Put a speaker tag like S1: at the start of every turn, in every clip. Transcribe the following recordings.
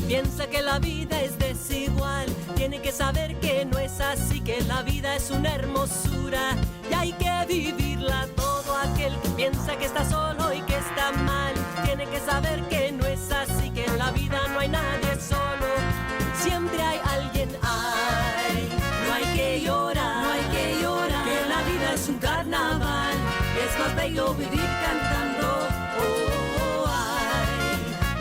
S1: piensa que la vida es desigual tiene que saber que no es así, que la vida es una hermosura y hay que vivirla. Todo aquel que piensa que está solo y que está mal tiene que saber que no es así, que en la vida no hay nadie solo, siempre hay alguien. Ay, no hay que llorar, no hay que llorar, que la vida es un carnaval, es más bello vivir cantando. Oh, ay,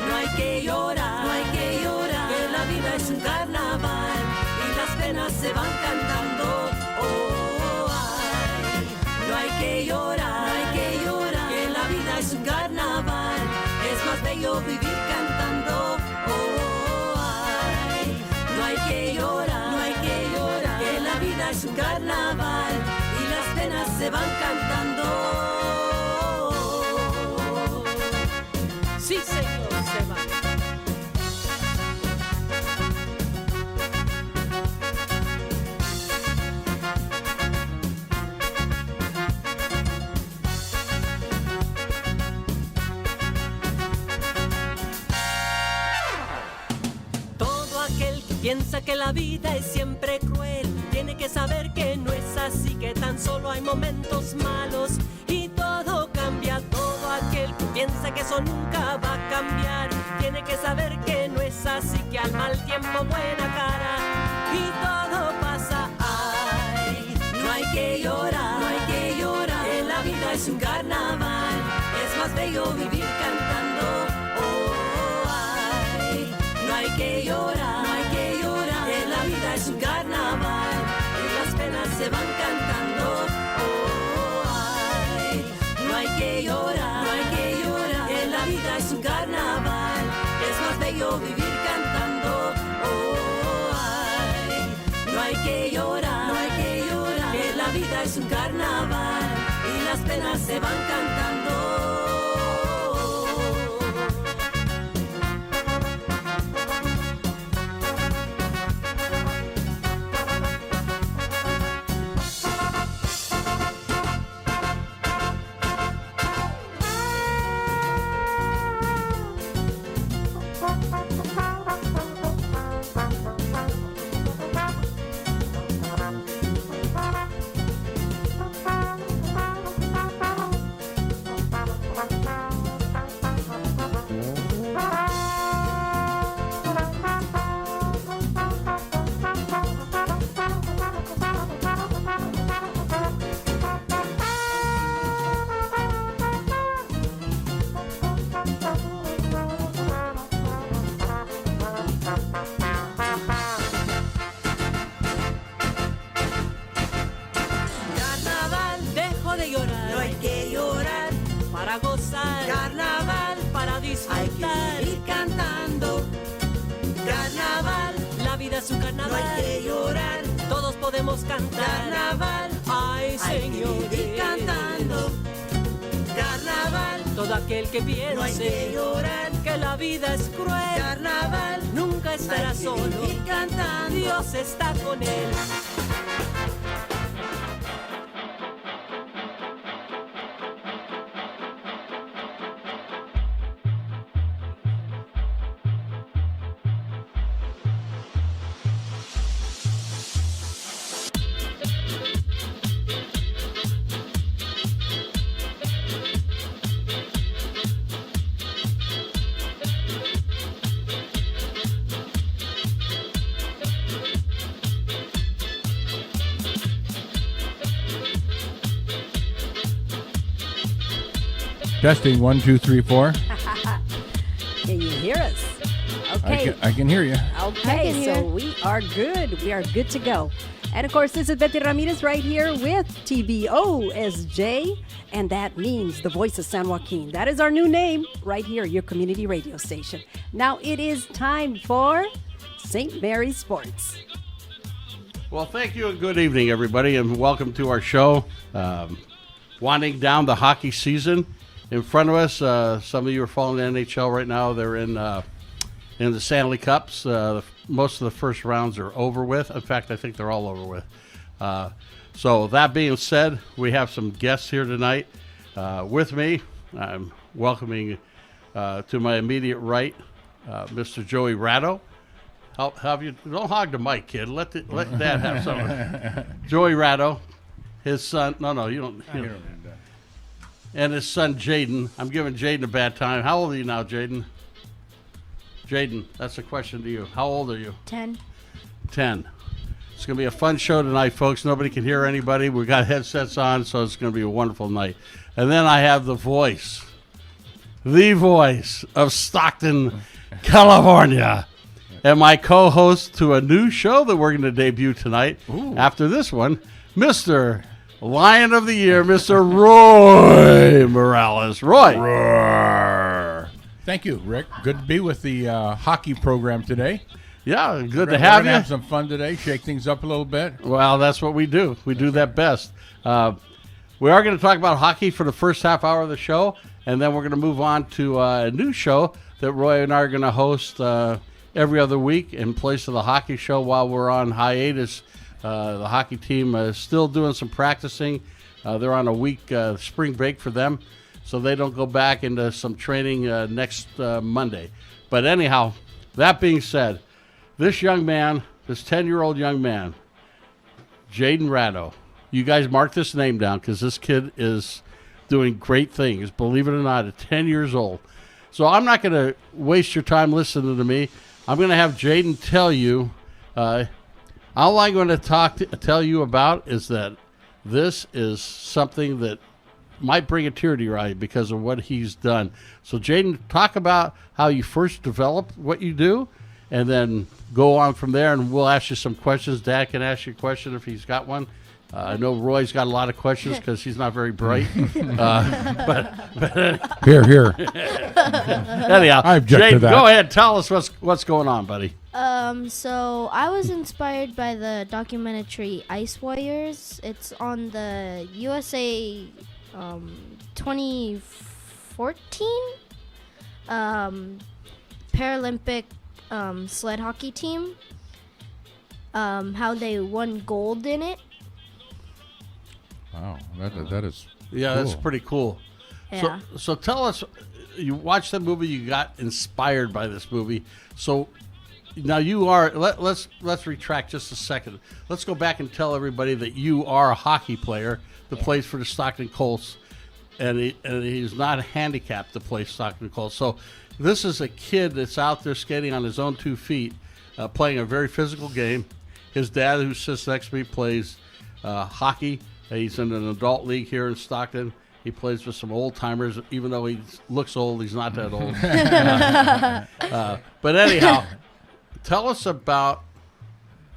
S1: no hay que llorar, no hay que llorar, que la vida es un carnaval y las penas se van cantando. Oh, ay, no hay que llorar, no hay que llorar, que la vida es un carnaval, es más bello vivir cantando. Oh, ay, no hay que llorar, no hay que llorar, que la vida es un carnaval y las penas se van cantando. Sí, señor, se van. Piensa que la vida es siempre cruel, tiene que saber que no es así, que tan solo hay momentos malos y todo cambia. Todo aquel que piensa que eso nunca va a cambiar, tiene que saber que no es así, que al mal tiempo buena cara y todo pasa. Ay, no hay que llorar, no hay que llorar, que la vida es un carnaval, es más bello vivir cantando. Oh, ay, no hay que llorar, es un carnaval y las penas se van cantando. Oh, ay, no hay que llorar, no hay que llorar, que la vida es un carnaval, es más bello vivir cantando. Oh, ay, no hay que llorar, no hay que llorar, que la vida es un carnaval y las penas se van cantando. Carnaval para disfrutar, hay que ir cantando. Carnaval, la vida es un carnaval, no hay que llorar, todos podemos cantar. Carnaval, ay señor, hay que ir cantando. Carnaval, todo aquel que piense, no hay que llorar, que la vida es cruel. Carnaval, nunca estará solo, ir cantando, Dios está con él.
S2: Testing 1, 2, 3, 4.
S3: Can you hear us? Okay.
S2: I can hear you.
S3: Okay, so we are good. We are good to go. And of course, this is Betty Ramirez right here with TBOSJ, and that means the Voice of San Joaquin. That is our new name right here, your community radio station. Now it is time for St. Mary's Sports.
S4: Well, thank you and good evening, everybody, and welcome to our show. Winding down the hockey season. In front of us, some of you are following the NHL right now. They're in the Stanley Cups. Most of the first rounds are over with. In fact, I think they're all over with. So that being said, we have some guests here tonight with me. I'm welcoming to my immediate right Mr. Joey Riatto. Have you? Don't hog the mic, kid. Let Dad have some. Joey Riatto, his son. No, you don't. You don't. And his son Jaden. I'm giving Jaden a bad time. How old are you now, Jaden? Jaden, that's a question to you. How old are you?
S5: 10.
S4: 10. It's going to be a fun show tonight, folks. Nobody can hear anybody. We've got headsets on, so it's going to be a wonderful night. And then I have the voice of Stockton, California, and my co-host to a new show that we're going to debut tonight. Ooh. After this one, Mr. Lion of the Year, Mr. Roy Morales. Roy.
S2: Roar. Thank you, Rick. Good to be with the hockey program today.
S4: Yeah, good to
S2: We're
S4: have
S2: gonna
S4: you.
S2: Have some fun today, shake things up a little bit.
S4: Well, that's what we do. We do that best. We are going to talk about hockey for the first half hour of the show, and then we're going to move on to a new show that Roy and I are going to host every other week in place of the hockey show while we're on hiatus. The hockey team is still doing some practicing. They're on a week spring break for them, so they don't go back into some training next Monday. But anyhow, that being said, this young man, this 10-year-old young man, Jaden Riatto, you guys mark this name down because this kid is doing great things, believe it or not, at 10 years old. So I'm not going to waste your time listening to me. I'm going to have Jaden tell you. All I'm going to tell you about is that this is something that might bring a tear to your eye because of what he's done. So, Jaden, talk about how you first developed what you do, and then go on from there, and we'll ask you some questions. Dad can ask you a question if he's got one. I know Roy's got a lot of questions because he's not very bright. But
S2: Here.
S4: Anyhow,
S2: I object to
S4: Jaden,
S2: that.
S4: go ahead. Tell us what's going on, buddy.
S5: So I was inspired by the documentary Ice Warriors. It's on the USA 2014 Paralympic sled hockey team. How they won gold in it.
S2: Wow, that is
S4: Yeah,
S2: cool.
S4: that's pretty cool.
S5: Yeah.
S4: So tell us, you watched the movie, you got inspired by this movie. So now you are. Let's retract just a second. Let's go back and tell everybody that you are a hockey player that plays for the Stockton Colts, and he's not handicapped to play Stockton Colts. So this is a kid that's out there skating on his own 2 feet, playing a very physical game. His dad, who sits next to me, plays hockey. He's in an adult league here in Stockton. He plays with some old timers. Even though he looks old, he's not that old. But anyhow, tell us about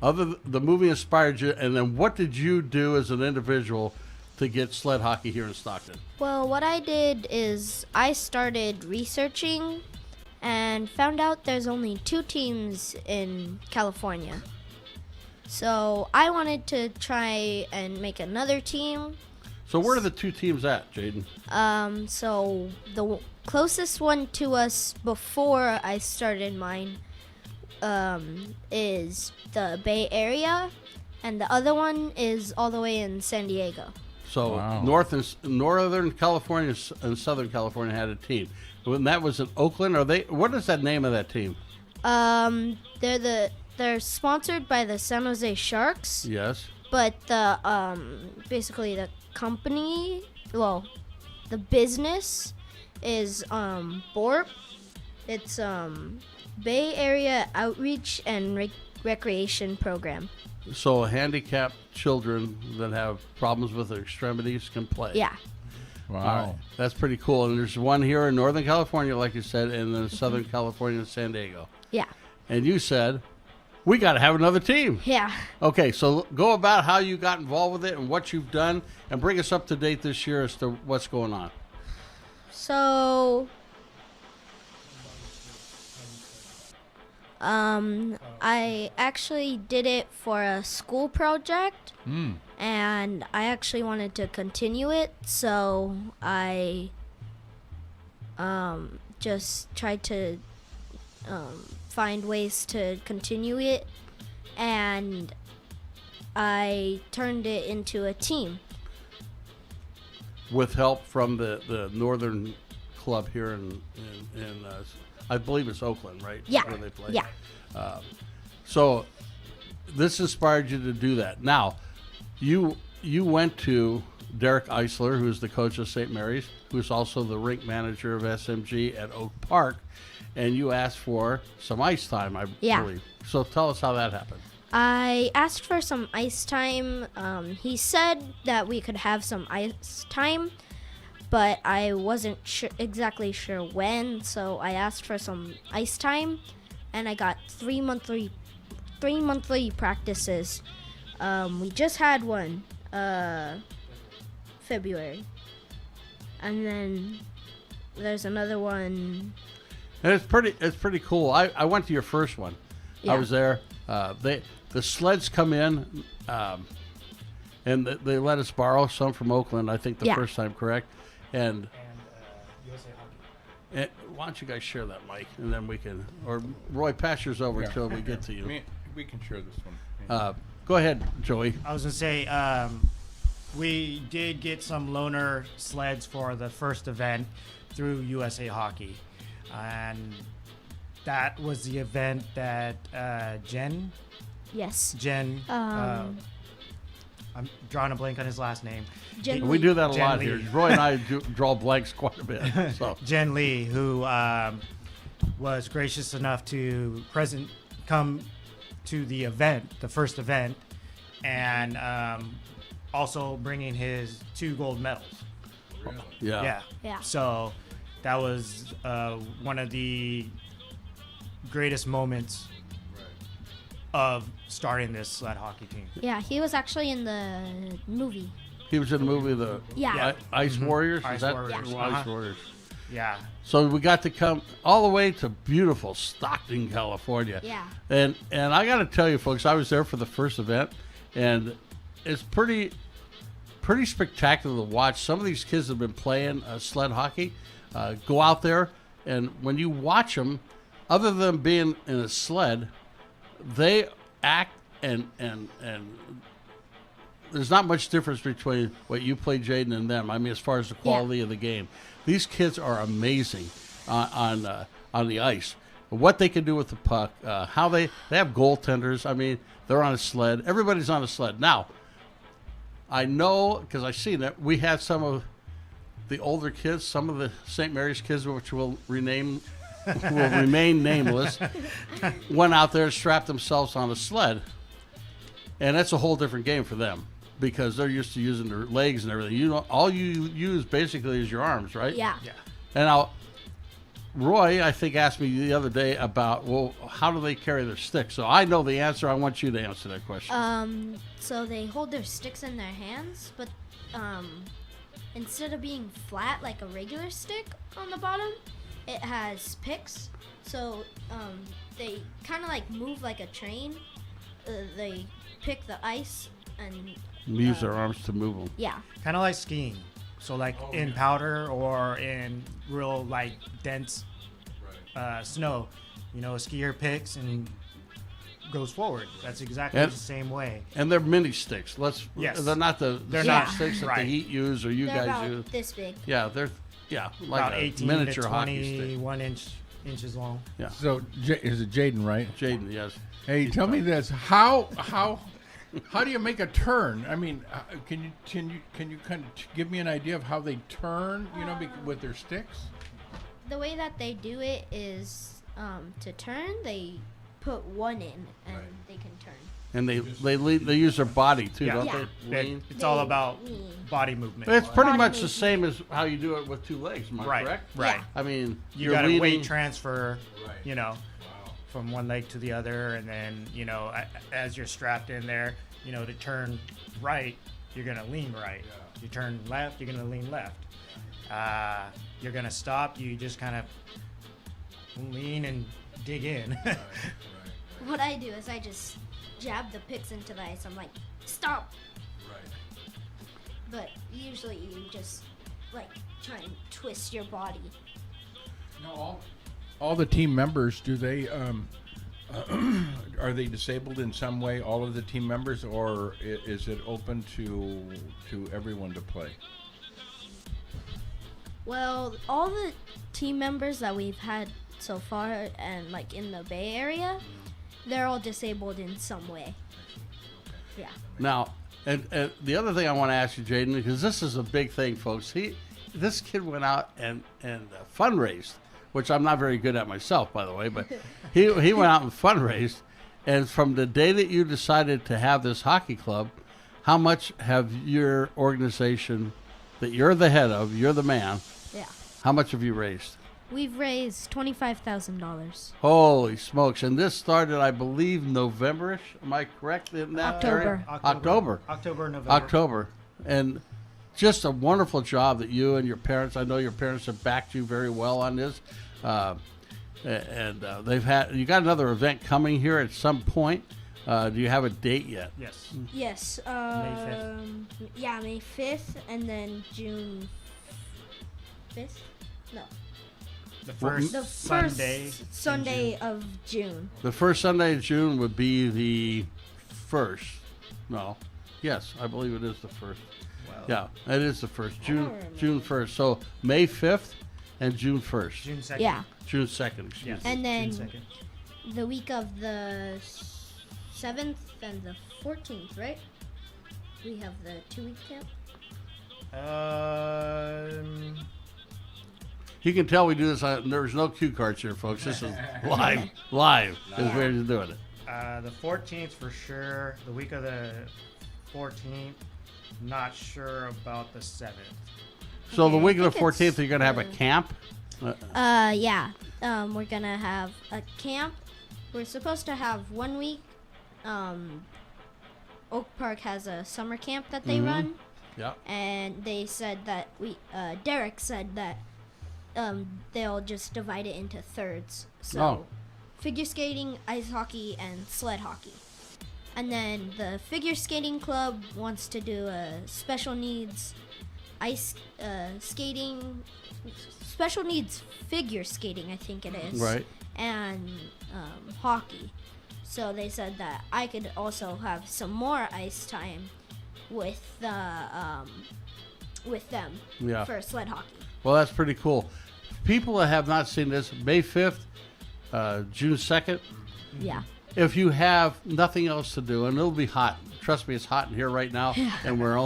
S4: the movie inspired you, and then what did you do as an individual to get sled hockey here in Stockton?
S5: Well, what I did is I started researching and found out there's only 2 teams in California. So I wanted to try and make another team.
S4: So where are the 2 teams at, Jaden?
S5: So the closest one to us before I started mine is the Bay Area, and the other one is all the way in San Diego.
S4: So
S2: Wow.
S4: Northern California and Southern California had a team. When that was in Oakland, what is that name of that team?
S5: They're sponsored by the San Jose Sharks.
S4: Yes.
S5: But the basically the company, well, the business is BORP. It's Bay Area Outreach and Recreation Program.
S4: So handicapped children that have problems with their extremities can play.
S5: Yeah.
S2: Wow.
S4: All right. That's pretty cool. And there's one here in Northern California, like you said, and then Southern California and San Diego.
S5: Yeah.
S4: And you said, we got to have another team.
S5: Yeah.
S4: Okay, so go about how you got involved with it and what you've done, and bring us up to date this year as to what's going on.
S5: So I actually did it for a school project, and I actually wanted to continue it, so I just tried to find ways to continue it, and I turned it into a team.
S4: With help from the Northern club here in I believe it's Oakland, right?
S5: Yeah.
S4: Where they play.
S5: Yeah.
S4: So this inspired you to do that. Now, you went to Derek Eisler, who's the coach of St. Mary's, who's also the rink manager of SMG at Oak Park, and you asked for some ice time, I
S5: Yeah.
S4: believe. So tell us how that happened.
S5: I asked for some ice time. He said that we could have some ice time, but I wasn't exactly sure when, so I asked for some ice time, and I got 3 monthly practices. We just had one, February, and then there's another one.
S4: And it's pretty cool. I went to your first one. I
S5: Yeah.
S4: was there. The sleds come in, and they let us borrow some from Oakland. I think the
S5: Yeah.
S4: first time, correct? And why don't you guys share that mic, and then we can, or Roy, pass yours over
S2: Yeah.
S4: until we get to you.
S2: We can share this one.
S4: Go ahead, Joey.
S6: I was gonna say we did get some loaner sleds for the first event through USA Hockey, and that was the event that Jen.
S5: Yes.
S6: I'm drawing a blank on his last name.
S5: Jen
S4: We
S5: Lee.
S4: do that a
S6: Jen
S4: lot
S6: Lee.
S4: here. Roy and I draw blanks quite a bit. So
S6: Jen Lee, who was gracious enough to come to the event, the first event, and also bringing his 2 gold medals.
S4: yeah.
S5: Yeah.
S6: So that was one of the greatest moments of starting this sled hockey team.
S5: Yeah, he was actually in the movie.
S4: He was in the movie The
S5: Yeah.
S4: Ice Warriors.
S6: Ice
S4: Is that
S6: Warriors.
S5: Yeah.
S4: Ice
S6: Uh-huh.
S4: Warriors?
S6: Yeah.
S4: So we got to come all the way to beautiful Stockton, California.
S5: Yeah.
S4: And I got to tell you, folks, I was there for the first event, and it's pretty spectacular to watch. Some of these kids have been playing sled hockey. Go out there, and when you watch them, other than being in a sled, they act and there's not much difference between what you play, Jaden, and them. I mean, as far as the quality of the game, these kids are amazing on the ice. What they can do with the puck, how they have goaltenders. I mean, they're on a sled. Everybody's on a sled. Now, I know because I've seen it. We had some of the older kids, some of the St. Mary's kids, which will remain nameless, went out there and strapped themselves on a sled, and that's a whole different game for them because they're used to using their legs and everything. You know, all you use basically is your arms, right?
S5: Yeah.
S6: Yeah.
S4: And now, Roy, I think, asked me the other day about, well, how do they carry their sticks? So I know the answer. I want you to answer that question.
S5: So they hold their sticks in their hands, but instead of being flat like a regular stick on the bottom, it has picks. So they kind of like move like a train. They pick the ice and
S4: Use their arms to move them.
S5: yeah.
S6: Kind of like skiing. So like in powder or in real like dense snow, you know, a skier picks and goes forward. That's exactly
S4: And-
S6: the same way.
S4: And they're mini sticks.
S6: Yes.
S4: They're not the
S6: They're
S4: soft
S5: not.
S4: sticks that
S6: Right.
S4: the Heat use or you
S5: They're
S4: guys
S5: about
S4: use.
S5: this big.
S4: Yeah, they're like
S6: About
S4: a
S6: 18
S4: miniature
S6: to
S4: hockey stick.
S6: 21 inches long.
S4: Yeah,
S2: So is it Jaden, right?
S4: Jaden, yes.
S2: Hey, tell me this: how do you make a turn? I mean, can you kind of give me an idea of how they turn? You know, with their sticks.
S5: The way that they do it is to turn. They put one in and they can turn.
S4: And they use their body too,
S6: Yeah.
S4: don't
S5: Yeah.
S4: they? Lean.
S6: It's all
S5: They
S6: about
S5: lean.
S6: body movement.
S4: It's pretty
S5: Body
S4: much the
S5: movement.
S4: same as how you do it with two legs, am I
S6: Right.
S4: correct?
S6: Right.
S5: Yeah.
S4: I mean,
S6: You
S4: you're
S6: got to
S4: leaning.
S6: weight transfer,
S2: Right.
S6: you know, from one leg to the other, and then you know, as you're strapped in there, you know, to turn right, you're gonna lean right. You turn left, you're gonna lean left. You're gonna stop. You just kind of lean and dig in.
S5: What I do is I just jab the picks into the ice. I'm like, stop. But usually you just like try and twist your body.
S2: No, all the team members, do they are they disabled in some way? All of the team members, or is it open to everyone to play?
S5: Well, all the team members that we've had so far and like in the Bay Area, they're all disabled in some way. Yeah.
S4: Now, and the other thing I want to ask you, Jaden, because this is a big thing, folks. This kid went out and fundraised, which I'm not very good at myself, by the way, but he went out and fundraised. And from the day that you decided to have this hockey club, how much have your organization that you're the head of, you're the man,
S5: Yeah.
S4: how much have you raised?
S5: We've raised $25,000.
S4: Holy smokes. And this started, I believe, November-ish. Am I correct in that area?
S5: October.
S6: October, November.
S4: October. And just a wonderful job that you and your parents, I know your parents have backed you very well on this. You got another event coming here at some point. Do you have a date yet?
S6: Yes.
S5: Yes.
S6: May 5th.
S5: Yeah, May 5th and then June 5th? No.
S6: The first
S5: The
S6: Sunday.
S5: first Sunday of June.
S4: The first Sunday in June would be the first. No. Yes, I believe it is the first.
S6: Well,
S4: Yeah, it is the first.
S5: don't remember.
S4: June 1st. So May 5th and June 1st.
S6: June 2nd.
S5: Yeah.
S4: June 2nd, excuse
S6: Yes.
S4: me.
S5: And then
S6: June 2nd.
S5: the week of the 7th and the 14th, right? We have the 2-week camp.
S4: You can tell we do this. There's no cue cards here, folks. This is live. Live is where you're doing it.
S6: The 14th for sure. The week of the 14th. Not sure about the 7th.
S4: So the
S5: Okay,
S4: week
S5: I
S4: of the
S5: think it's
S4: 14th, you're going to have a
S5: the-
S4: camp?
S5: Yeah. We're gonna have a camp. We're supposed to have 1 week. Oak Park has a summer camp that they run,
S4: Yeah.
S5: and they said that Derek said that they'll just divide it into thirds. So
S4: Oh.
S5: figure skating, ice hockey, and sled hockey. And then the figure skating club wants to do a special needs ice skating, special needs figure skating, I think it is.
S4: Right.
S5: And hockey. So they said that I could also have some more ice time with them
S4: Yeah.
S5: for sled hockey.
S4: Well, that's pretty cool. People that have not seen this, May 5th, June 2nd,
S5: Yeah.
S4: if you have nothing else to do, and it'll be hot. Trust me, it's hot in here right now, and we're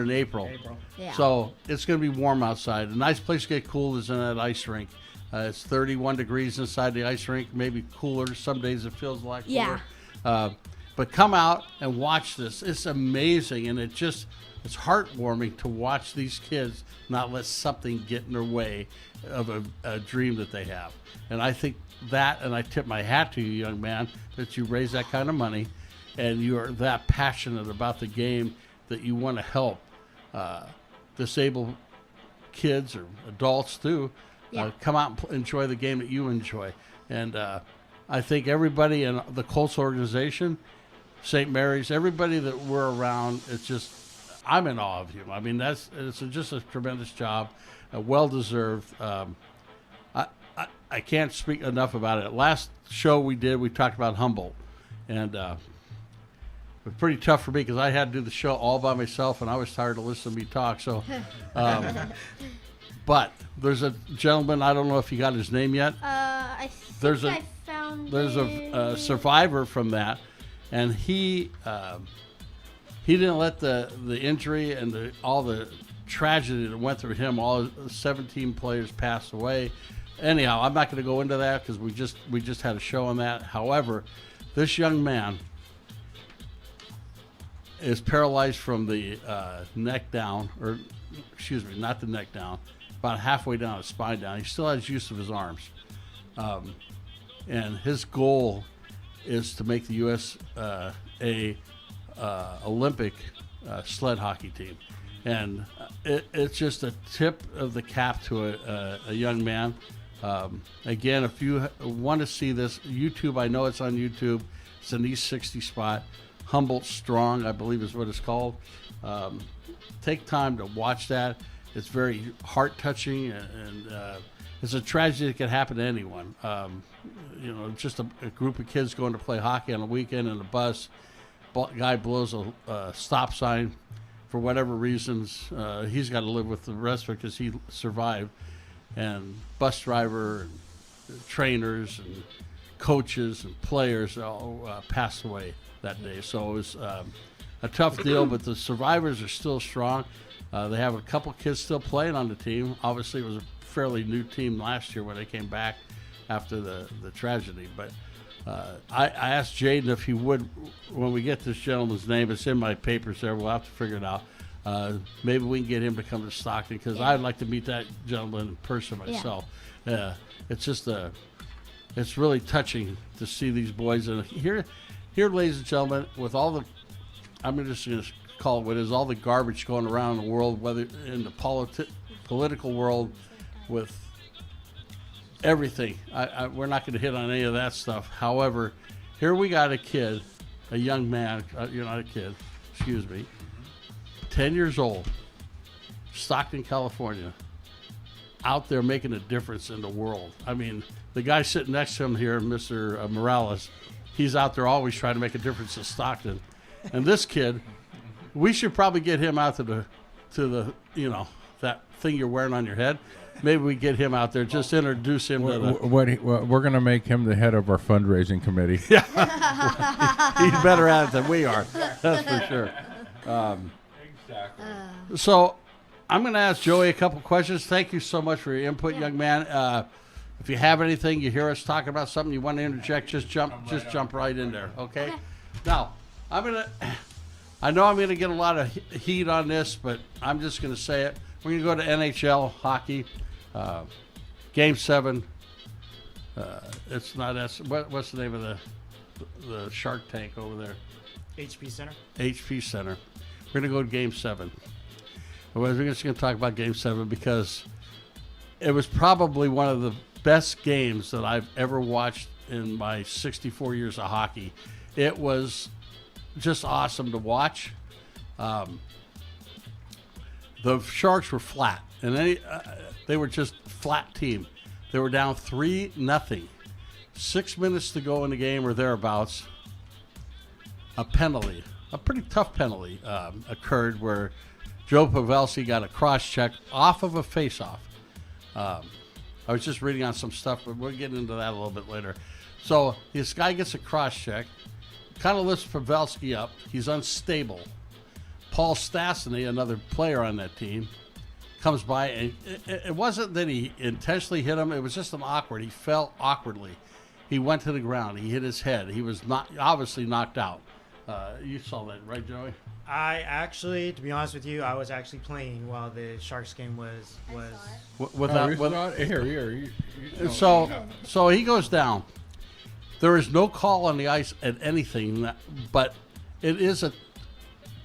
S4: in April.
S5: Yeah.
S4: So it's going to be warm outside. A nice place to get cool is in that ice rink. It's 31 degrees inside the ice rink, maybe cooler. Some days it feels like cooler.
S5: Yeah.
S4: But come out and watch this. It's amazing, and it's heartwarming to watch these kids not let something get in their way of a dream that they have. And I think that, and I tip my hat to you, young man, that you raise that kind of money, and you are that passionate about the game that you want to help disabled kids or adults too
S5: Yeah.
S4: come out and enjoy the game that you enjoy. And I think everybody in the Colts organization, St. Mary's, everybody that we're around, it's just, I'm in awe of you. I mean, it's just a tremendous job, well deserved. I can't speak enough about it. Last show we did, we talked about Humboldt, and it was pretty tough for me because I had to do the show all by myself, and I was tired of listening to me talk. So, but there's a gentleman, I don't know if you got his name yet.
S5: I
S4: There's
S5: think
S4: a-
S5: I found
S4: There's a
S5: it.
S4: survivor from that, and he didn't let the injury and all the tragedy that went through him. All 17 players passed away. Anyhow, I'm not going to go into that because we just had a show on that. However, this young man is paralyzed from the neck down, or excuse me, not the neck down, about halfway down his spine down. He still has use of his arms. And his goal is to make the U.S. Olympic sled hockey team. And it's just a tip of the cap to a young man. Again, if you want to see this, YouTube, I know it's on YouTube. It's an East 60 spot. Humboldt Strong, I believe is what it's called. Take time to watch that. It's very heart-touching, and it's a tragedy that can happen to anyone. Just a group of kids going to play hockey on a weekend in a bus. Guy blows a stop sign, for whatever reasons, he's got to live with the rest of it because he survived. And bus driver, and trainers, and coaches and players all passed away that day. So it was a tough deal, but the survivors are still strong. They have a couple kids still playing on the team. Obviously, it was a fairly new team last year when they came back after the tragedy. But I asked Jaden if he would, when we get this gentleman's name, it's in my papers there. We'll have to figure it out. Maybe we can get him to come to Stockton because I'd like to meet that gentleman in person myself. It's just it's really touching to see these boys. And here, ladies and gentlemen, with all the, I'm just going to call it what is, all the garbage going around in the world, whether in the political world, with everything. We're not going to hit on any of that stuff. However, here we got a kid, a young man, you're not a kid, excuse me, 10 years old, Stockton, California, out there making a difference in the world. I mean, the guy sitting next to him here, Mr. Morales, he's out there always trying to make a difference in Stockton. And this kid, we should probably get him out to the that thing you're wearing on your head. Maybe we get him out there, just introduce him to the...
S2: We're going to make him the head of our fundraising committee.
S4: He's better at it than we are. That's for sure.
S2: Exactly.
S4: So I'm going to ask Joey a couple questions. Thank you so much for your input, young man. If you have anything, you hear us talking about something, you want to interject, just jump right in there, okay? Now, I know I'm going to get a lot of heat on this, but I'm just going to say it. We're going to go to NHL hockey, Game 7. It's not what's the name of the Shark Tank over there?
S6: HP Center.
S4: HP Center. We're going to go to Game 7. We're just going to talk about Game 7 because it was probably one of the best games that I've ever watched in my 64 years of hockey. It was just awesome to watch. The Sharks were flat, and they were just flat team. They were down 3-0. 6 minutes to go in the game or thereabouts. A penalty, a pretty tough penalty, occurred where Joe Pavelski got a cross-check off of a face-off. I was just reading on some stuff, but we'll get into that a little bit later. So this guy gets a cross-check, kind of lifts Pavelski up. He's unstable. Paul Stastny, another player on that team, comes by, and it wasn't that he intentionally hit him. It was just an awkward. He fell awkwardly. He went to the ground. He hit his head. He was obviously knocked out. You saw that, right, Joey?
S6: I actually, to be honest with you, I was actually playing while the Sharks game was.
S2: Here.
S4: So he goes down. There is no call on the ice at anything, but it is a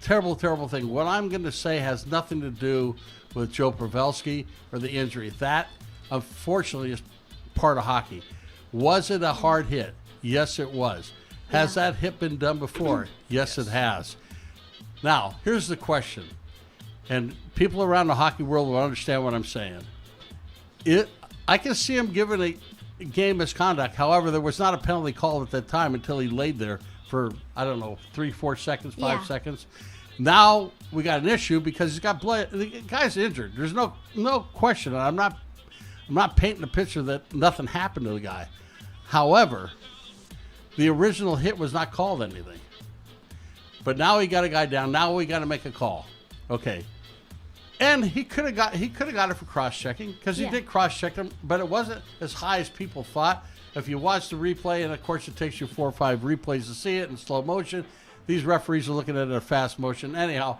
S4: terrible, terrible thing. What I'm going to say has nothing to do with Joe Pavelski or the injury. That, unfortunately, is part of hockey. Was it a hard hit? Yes, it was. Has that hit been done before? Yes, it has. Now, here's the question, and people around the hockey world will understand what I'm saying. I can see him giving a game misconduct. However, there was not a penalty called at that time until he laid there for, 3-4 seconds, 5 seconds. Now we got an issue because he's got blood. The guy's injured. There's no question. I'm not painting a picture that nothing happened to the guy. However, the original hit was not called anything. But now he got a guy down. Now we got to make a call. Okay. And he could have got it for cross-checking because he did cross-check him, but it wasn't as high as people thought. If you watch the replay, and of course it takes you 4 or 5 replays to see it in slow motion, these referees are looking at it in fast motion. Anyhow,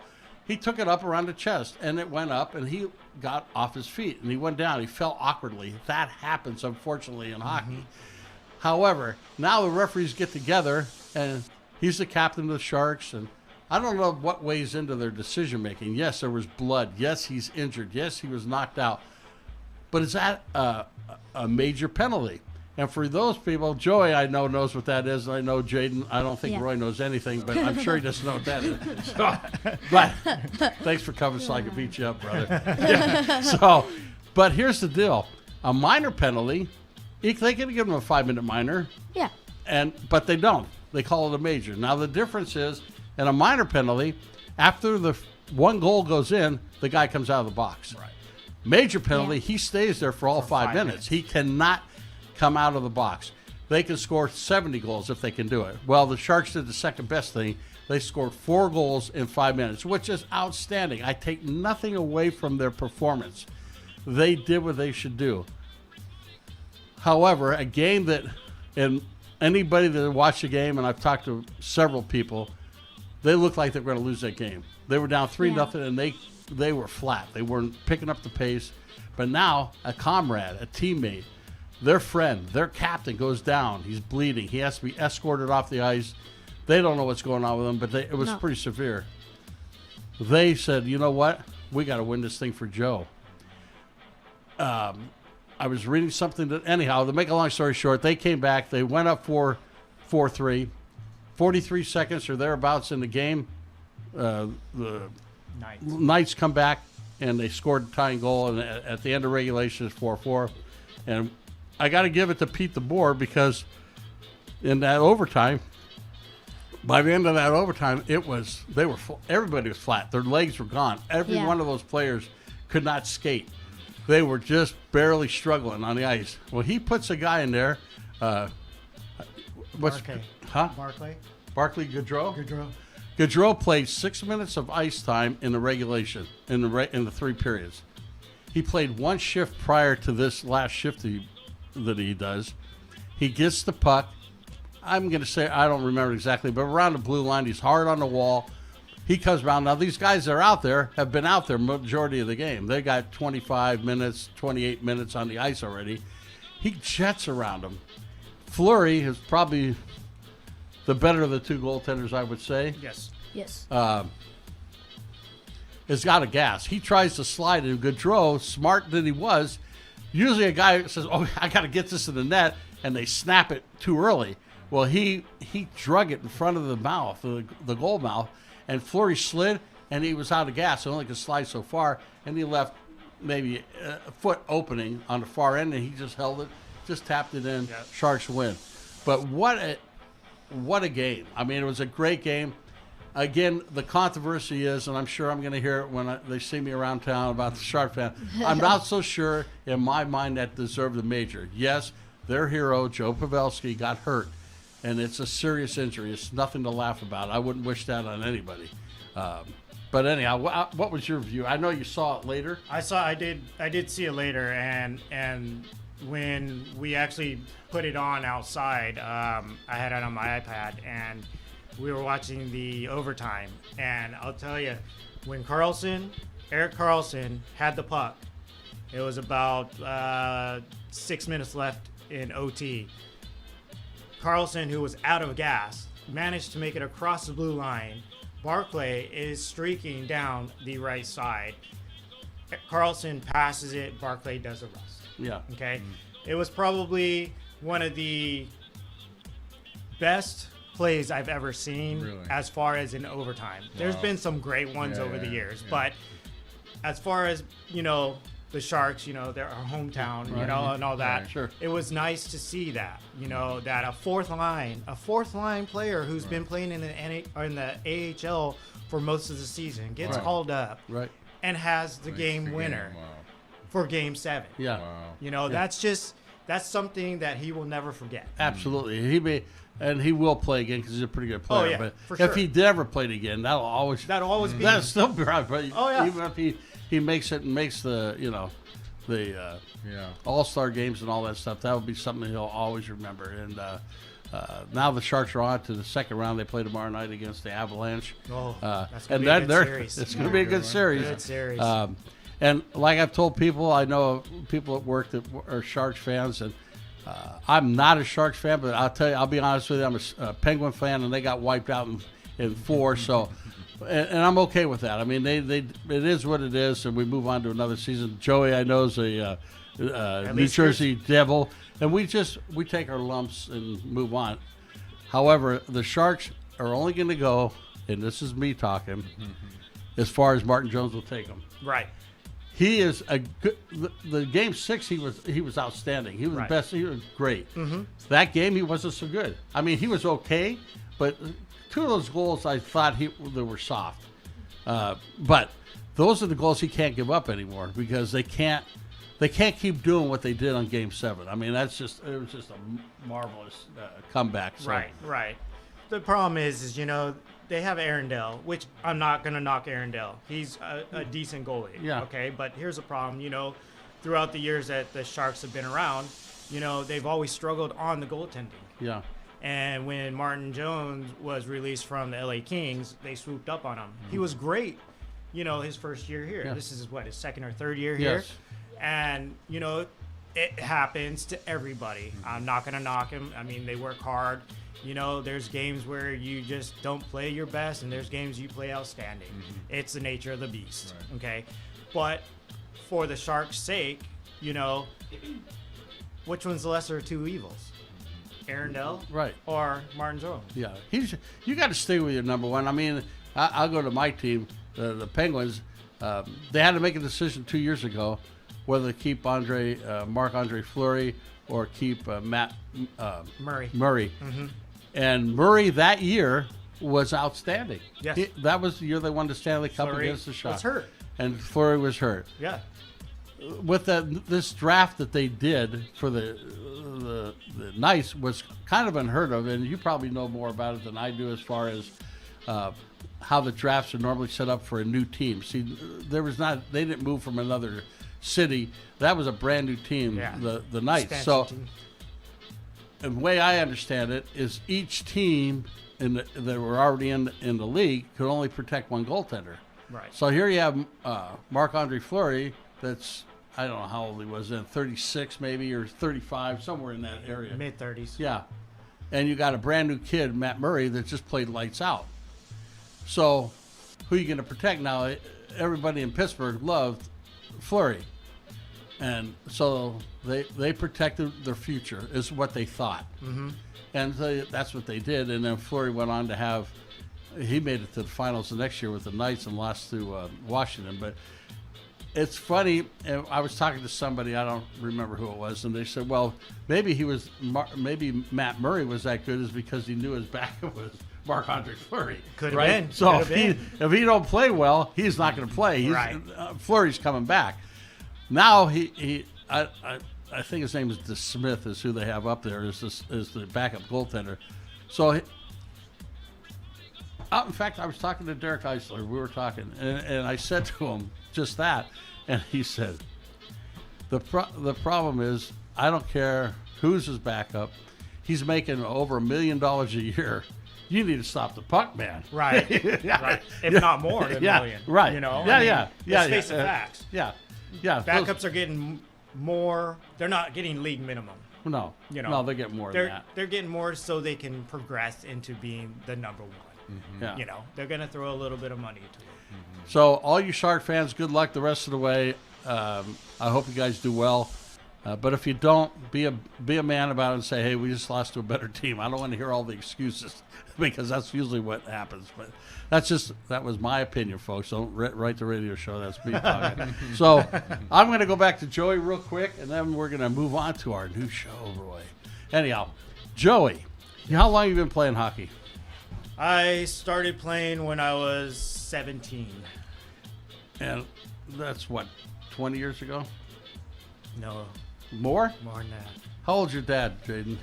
S4: he took it up around the chest, and it went up, and he got off his feet, and he went down. He fell awkwardly. That happens, unfortunately, in hockey. However, now the referees get together, and he's the captain of the Sharks, and I don't know what weighs into their decision-making. Yes, there was blood. Yes, he's injured. Yes, he was knocked out. But is that a major penalty? And for those people, Joey, I know, knows what that is. I know Jaden. I don't think Roy knows anything, but I'm sure he doesn't know what that is. So, but thanks for coming so I can beat you up, brother. But here's the deal. A minor penalty, they can give him a 5-minute minor.
S5: Yeah.
S4: But they don't. They call it a major. Now, the difference is, in a minor penalty, after the one goal goes in, the guy comes out of the box.
S2: Right.
S4: Major penalty,
S5: Yeah.
S4: he stays there for all
S6: For
S4: 5
S6: 5
S4: minutes. He cannot come out of the box. They can score 70 goals if they can do it. Well, the Sharks did the second best thing. They scored 4 goals in 5 minutes, which is outstanding. I take nothing away from their performance. They did what they should do. However, a game that, and anybody that watched the game, and I've talked to several people, they looked like they were going to lose that game. They were down 3-0, and they were flat. They weren't picking up the pace. But now, a comrade, a teammate, their friend, their captain goes down. He's bleeding. He has to be escorted off the ice. They don't know what's going on with him, but it was pretty severe. They said, you know what? We got to win this thing for Joe. I was reading something that, anyhow, to make a long story short, they came back. They went up 4-3. 43 seconds or thereabouts in the game. The Knights come back, and they scored the tying goal. And at the end of regulation, it's 4-4. And I got to give it to Pete DeBoer, because in that overtime, by the end of that overtime, everybody was flat. Their legs were gone. Every
S5: Yeah.
S4: one of those players could not skate. They were just barely struggling on the ice. Well, he puts a guy in there.
S6: Barclay.
S4: Huh? Barclay Gaudreau? Gaudreau played 6 minutes of ice time in the regulation, in the 3 periods. He played 1 shift prior to this last shift that he does. He gets the puck. I'm going to say, I don't remember exactly, but around the blue line, he's hard on the wall. He comes around. Now, these guys that are out there have been out there majority of the game. They got 25 minutes, 28 minutes on the ice already. He jets around them. Fleury is probably the better of the 2 goaltenders, I would say.
S6: Yes.
S5: Yes.
S4: Has got a gas. He tries to slide it. Gaudreau, smart that he was, usually a guy says, oh, I got to get this in the net, and they snap it too early. Well, he drug it in front of the mouth, the goal mouth, and Fleury slid, and he was out of gas. So only could slide so far, and he left maybe a foot opening on the far end, and he just held it, just tapped it in.
S6: Yep.
S4: Sharks win. But what a game. I mean, it was a great game. Again, the controversy is, and I'm sure I'm going to hear it when they see me around town about the Shark fan, I'm not so sure in my mind that deserved the major. Yes, their hero, Joe Pavelski, got hurt, and it's a serious injury. It's nothing to laugh about. I wouldn't wish that on anybody. But anyhow, what was your view? I know you saw it later.
S6: I did see it later, and when we actually put it on outside, I had it on my iPad, and we were watching the overtime. And I'll tell you, when Erik Karlsson had the puck, it was about 6 minutes left in OT. Karlsson, who was out of gas, managed to make it across the blue line. Barclay is streaking down the right side. Karlsson passes it. Barclay does a rust.
S4: Yeah.
S6: Okay. It was probably one of the best plays I've ever seen
S2: Really?
S6: as far as in overtime. There's
S2: Wow.
S6: been some great ones over the years, but as far as, the Sharks, they're our hometown,
S4: Right.
S6: and all that.
S4: Right. Sure.
S6: It was nice to see that, that a fourth line player who's been playing in the AHL for most of the season gets
S4: Right.
S6: called up
S4: Right.
S6: and has the
S2: Makes
S6: game
S2: the
S6: winner
S2: Wow.
S6: for Game 7.
S4: Yeah.
S2: Wow.
S6: That's something that he will never forget.
S4: Absolutely. He will play again because he's a pretty good player.
S6: yeah,
S4: but
S6: for
S4: if
S6: sure.
S4: he never played again, that'll always
S6: be.
S4: that'll still be right. But
S6: Oh, yeah.
S4: even if he makes it and makes the
S2: Yeah.
S4: All-Star games and all that stuff, that will be something he'll always remember. And now the Sharks are on to the second round. They play tomorrow night against the Avalanche.
S6: Oh, that's
S4: and
S6: gonna be a good
S4: they're-
S6: series.
S4: it's going to be a good series.
S6: Good series.
S4: And like I've told people, I know people at work that are Sharks fans, and I'm not a Sharks fan, but I'll be honest with you, I'm a Penguin fan, and they got wiped out in 4, so, and I'm okay with that. I mean, it is what it is, and we move on to another season. Joey, I know, is a New
S6: least
S4: Jersey Devil, and we take our lumps and move on. However, the Sharks are only going to go, and this is me talking, as far as Martin Jones will take them.
S6: right.
S4: He is a good. The game 6, he was outstanding. He was
S6: Right.
S4: the best. He was great. That game, he wasn't so good. I mean, he was okay, but 2 of those goals, I thought they were soft. But those are the goals he can't give up anymore because they can't keep doing what they did on Game 7. I mean, it was just a marvelous comeback. So.
S6: Right. The problem is they have Arundel, which I'm not going to knock Arundel. He's a decent goalie.
S4: Yeah.
S6: Okay, but here's the problem. Throughout the years that the Sharks have been around, they've always struggled on the goaltending.
S4: Yeah.
S6: And when Martin Jones was released from the LA Kings, they swooped up on him. He was great, his first year here.
S4: Yeah.
S6: This is his second or third year here.
S4: Yes.
S6: And, it happens to everybody. I'm not going to knock him. I mean, they work hard. There's games where you just don't play your best, and there's games you play outstanding. It's the nature of the beast, okay? But for the Sharks' sake, which one's the lesser of two evils? Arundel,
S4: right,
S6: or Martin Jones?
S4: Yeah, you got to stay with your number one. I mean, I'll go to my team, the Penguins. They had to make a decision 2 years ago whether to keep Marc-Andre Fleury or keep Matt
S6: Murray.
S4: Mm-hmm. And Murray that year was outstanding.
S6: Yes,
S4: that was the year they won the Stanley Cup
S6: Fleury
S4: against the Sharks.
S6: Was hurt,
S4: and Fleury was hurt.
S6: Yeah.
S4: With this draft that they did for the Knights was kind of unheard of, and you probably know more about it than I do as far as how the drafts are normally set up for a new team. See, they didn't move from another city. That was a brand new team, the Knights.
S6: Expansion
S4: so,
S6: team.
S4: And the way I understand it is each team that were already in the league could only protect one goaltender.
S6: Right.
S4: So here you have Marc-Andre Fleury. That's, I don't know how old he was then, 36 maybe, or 35, somewhere in that area.
S6: Mid-30s.
S4: Yeah. And you got a brand new kid, Matt Murray, that just played lights out. So who are you going to protect now? Everybody in Pittsburgh loved Fleury. And so they protected their future, is what they thought.
S6: Mm-hmm.
S4: And so that's what they did. And then Fleury went on to he made it to the finals the next year with the Knights and lost to Washington. But it's funny. I was talking to somebody, I don't remember who it was, and they said, well, maybe maybe Matt Murray was that good is because he knew his backup was Marc-Andre Fleury.
S6: Could have
S4: right?
S6: been.
S4: So if he don't play well, he's not going to play.
S6: Right.
S4: Fleury's coming back. Now I think his name is DeSmith is who they have up there is the backup goaltender. So in fact, I was talking to Derek Eisler. We were talking, and I said to him just that, and he said, the problem is I don't care who's his backup. He's making over $1 million a year. You need to stop the puck, man.
S6: Right. Right. If not more than $1 million.
S4: Right.
S6: Let's face the facts.
S4: Yeah.
S6: Backups are getting more. They're not getting league minimum.
S4: No. No, they get more than that.
S6: They're getting more so they can progress into being the number one.
S4: Mm-hmm. Yeah.
S6: They're going to throw a little bit of money into it.
S4: Mm-hmm. So all you Shark fans, good luck the rest of the way. I hope you guys do well. But if you don't, be a man about it and say, hey, we just lost to a better team. I don't want to hear all the excuses because that's usually what happens. But that was my opinion, folks. Don't write the radio show. That's me talking. So I'm going to go back to Joey real quick, and then we're going to move on to our new show, Roy. Anyhow, Joey, how long have you been playing hockey?
S6: I started playing when I was 17.
S4: And that's, 20 years ago?
S6: No.
S4: More?
S6: More than that.
S4: How old's your dad, Jaden?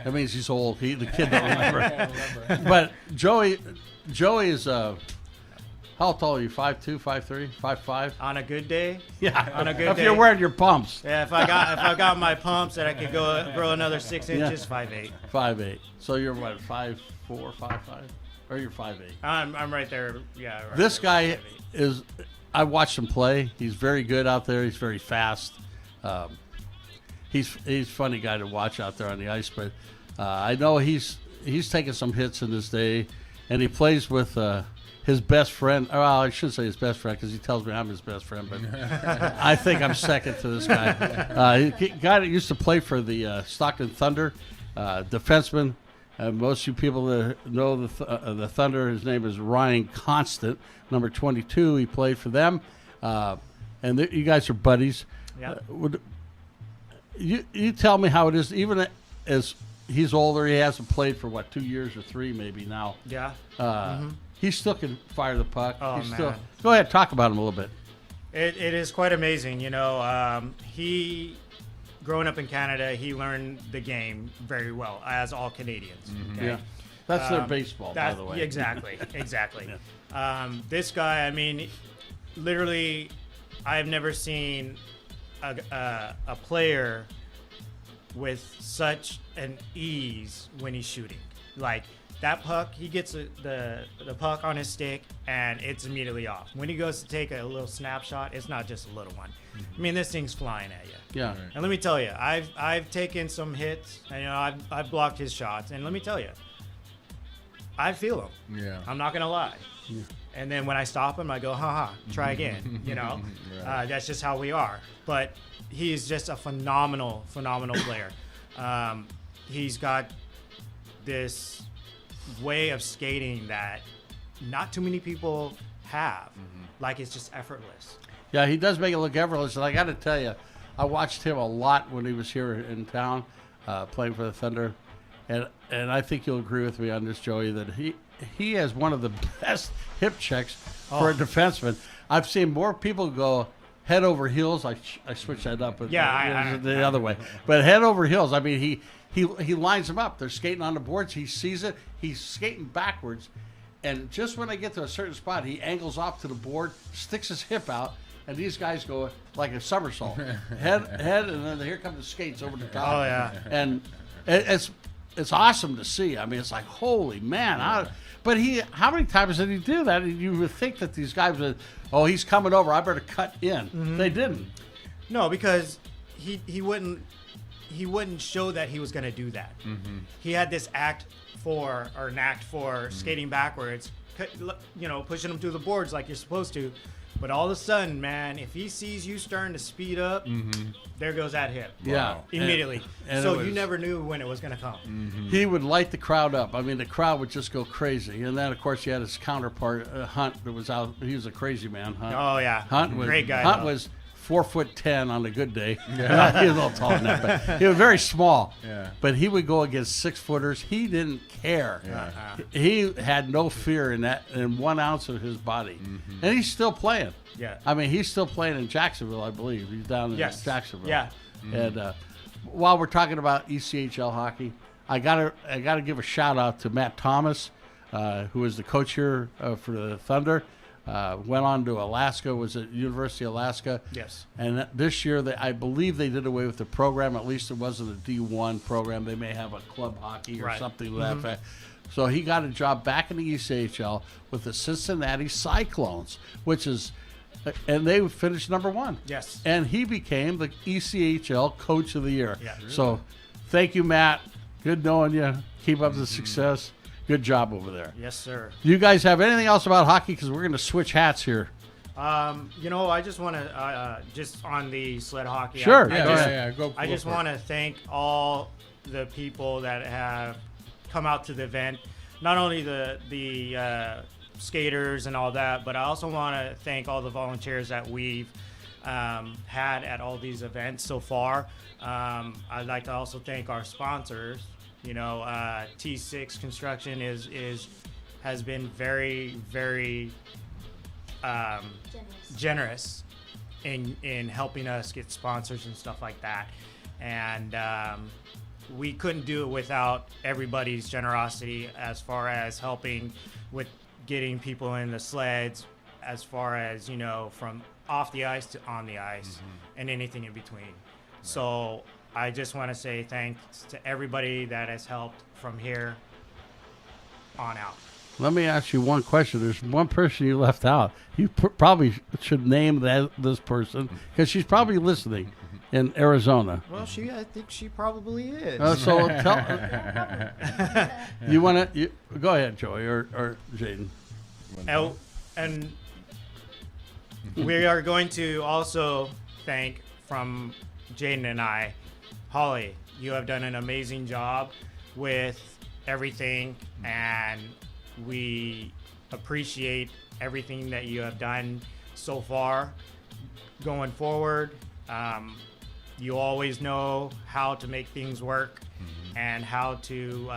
S4: That means he's old. The kid don't remember. But Joey is how tall are you? 5'2", 5'3", 5'5"?
S6: On a good day?
S4: Yeah.
S6: On a good
S4: if
S6: day.
S4: you're wearing your pumps.
S6: Yeah, if I got my pumps that I could grow another 6 inches, 5'8".
S4: 5'8". So you're what, 5'4", 5'5"? Or you're 5'8"?
S6: I'm right there. Yeah. Right
S4: this
S6: there,
S4: guy
S6: 5'8".
S4: is. I watched him play. He's very good out there. He's very fast. He's a funny guy to watch out there on the ice. But I know he's taken some hits in his day, and he plays with his best friend. Well, I shouldn't say his best friend because he tells me I'm his best friend, but I think I'm second to this guy. He guy that used to play for the Stockton Thunder, defenseman. Most of you people that know the Thunder, his name is Ryan Constant, number 22. He played for them, and you guys are buddies.
S6: Yep.
S4: You tell me how it is, even as he's older. He hasn't played for, 2 years or 3 maybe now.
S6: Yeah.
S4: He still can fire the puck.
S6: Oh,
S4: He's
S6: man.
S4: Go ahead, talk about him a little bit.
S6: It is quite amazing. He, growing up in Canada, he learned the game very well, as all Canadians. Okay?
S4: Yeah. That's their baseball, by the way.
S6: Exactly. This guy, I mean, literally, I've never seen a player with such an ease when he's shooting. Like, that puck, he gets the puck on his stick, and it's immediately off. When he goes to take a little snapshot, it's not just a little one. I mean, this thing's flying at you.
S4: Yeah.
S6: And let me tell you, I've taken some hits, and I've blocked his shots, and let me tell you, I feel him.
S2: Yeah.
S6: I'm not gonna lie. Yeah. And then when I stop him, I go, try again.
S2: Right.
S6: That's just how we are. But he's just a phenomenal player. He's got this way of skating that not too many people have. Like, it's just effortless.
S4: Yeah, he does make it look effortless. And I got to tell you, I watched him a lot when he was here in town playing for the Thunder. And I think you'll agree with me on this, Joey, that he has one of the best hip checks for a defenseman. I've seen more people go head over heels. I switched that up. The other way. But head over heels. I mean, he lines them up. They're skating on the boards. He sees it. He's skating backwards. And just when they get to a certain spot, he angles off to the board, sticks his hip out, and these guys go like a somersault. head, and then here come the skates over the top.
S6: Oh, yeah.
S4: And it's awesome to see. I mean, it's like, holy man. How many times did he do that? You would think that these guys would, he's coming over, I better cut in. They didn't.
S6: No, because he wouldn't show that he was going to do that. He had this knack for skating backwards, pushing them through the boards like you're supposed to. But all of a sudden, man, if he sees you starting to speed up, there goes that hip.
S4: Yeah.
S6: Immediately.
S4: And
S6: so you never knew when it was going to come.
S4: He would light the crowd up. I mean, the crowd would just go crazy. And then, of course, he had his counterpart, Hunt, that was out. He was a crazy man, Hunt.
S6: Oh, yeah.
S4: Hunt was,
S6: great guy.
S4: Hunt was 4'10" on a good day. Yeah. He was a little taller than that, but he was very small.
S2: Yeah.
S4: But he would go against 6-footers. He didn't care.
S2: Yeah.
S4: He had no fear in 1 ounce of his body. And he's still playing.
S6: Yeah.
S4: I mean, he's still playing in Jacksonville, I believe. He's down in Jacksonville.
S6: Yeah.
S4: And while we're talking about ECHL hockey, I gotta give a shout out to Matt Thomas, who is the coach here for the Thunder. Went on to Alaska, was at University of Alaska.
S6: Yes.
S4: And this year, I believe they did away with the program. At least it wasn't a D1 program. They may have a club hockey or something to that effect. So he got a job back in the ECHL with the Cincinnati Cyclones, and they finished number 1.
S6: Yes.
S4: And he became the ECHL Coach of the Year.
S6: Yeah, really?
S4: So thank you, Matt. Good knowing you. Keep up the success. Good job over there.
S6: Yes, sir.
S4: Do you guys have anything else about hockey? Because we're going to switch hats here.
S6: I just want to, just on the sled hockey.
S4: Sure.
S2: Go
S6: I just
S2: for it.
S6: want to thank all the people that have come out to the event. Not only the skaters and all that, but I also want to thank all the volunteers that we've had at all these events so far. I'd like to also thank our sponsors. T6 Construction has been very, very generous in helping us get sponsors and stuff like that. And we couldn't do it without everybody's generosity as far as helping with getting people in the sleds, as far as, from off the ice to on the ice and anything in between. So I just want to say thanks to everybody that has helped from here on out.
S4: Let me ask you one question. There's one person you left out. You probably should name this person because she's probably listening in Arizona.
S6: Well, I think she probably is.
S4: So tell you want to go ahead, Joey or Jaden.
S6: And we are going to also thank from Jaden and I, Holly. You have done an amazing job with everything, and we appreciate everything that you have done so far. Going forward, you always know how to make things work and how to